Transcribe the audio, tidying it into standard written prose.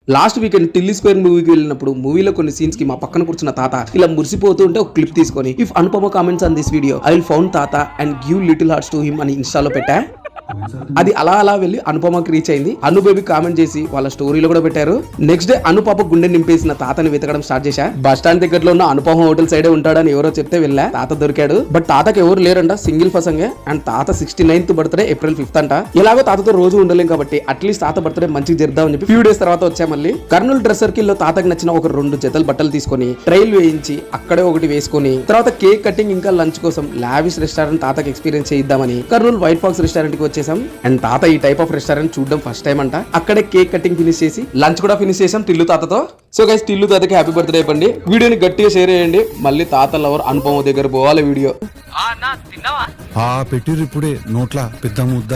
Last weekend Tilly square మూవీకి వెళ్ళినప్పుడు మూవీలో కొన్ని సీన్స్ కి మా పక్కన కూర్చున్న తాత ఇలా మురిసిపోతూ ఉంటే ఒక క్లిప్ తీసుకొని if Anupama comments on this video I will found తాత and give little hearts to him అని ఇన్స్టాలో పెట్టా. అది అలా వెళ్ళి అనుపమకి రీచ్ అయింది. అను బేబీ కామెంట్ చేసి వాళ్ళ స్టోరీలో కూడా పెట్టారు. నెక్స్ట్ డే అనుపమ గుండె నింపేసిన తాతని వెతకడం స్టార్ట్ చేశా. బస్ స్టాండ్ దగ్గరలో ఉన్న అనుపమ హోటల్ సైడే ఉంటాడని ఎవరో చెప్తే వెళ్ళా. తాత దొరికాడు. బట్ తాతకి ఎవరు లేరంట, సింగిల్ పర్సంగే. అండ్ తాత 69th బర్త్డే ఏప్రిల్ 5th అంట. ఇలాగో తాతతో రోజు ఉండలేం కాబట్టి అట్లీస్ట్ తాత బర్త్డే మంచిగా చేద్దామని చెప్పి ఫ్యూ డేస్ తర్వాత వచ్చా. మళ్ళీ కర్నూలు డ్రెస్ సర్కిల్ లో తాతకి నచ్చిన ఒక 2 జతలు బట్టలు తీసుకొని ట్రైల్ వేయించి అక్కడే ఒకటి వేసుకొని తర్వాత కేక్ కటింగ్ ఇంకా లంచ్ కోసం లావిష్ రెస్టారెంట్ తాతకి ఎక్స్పీరియన్స్ చేద్దామని కర్నూలు వైట్ ఫాక్స్ రెస్టారెంట్ కి వచ్చేసాం. అండ్ తాత ఈ టైప్ ఆఫ్ రెస్టారెంట్ చూడడం ఫస్ట్ టైం అంట. అక్కడే కేక్ కటింగ్ ఫినిష్ చేసి లంచ్ కూడా ఫినిష్ చేసాం టిల్లు తాతతో. సో గైస్, టిల్లు తాతకి హ్యాపీ బర్త్డే చెప్పండి. వీడియోని గట్టిగా షేర్ చేయండి. మళ్ళీ తాత లవర్ అనుపమ దగ్గర పోవాలి వీడియో. పెట్టిరు ఇప్పుడే నోట్ల పెద్ద ముద్ద.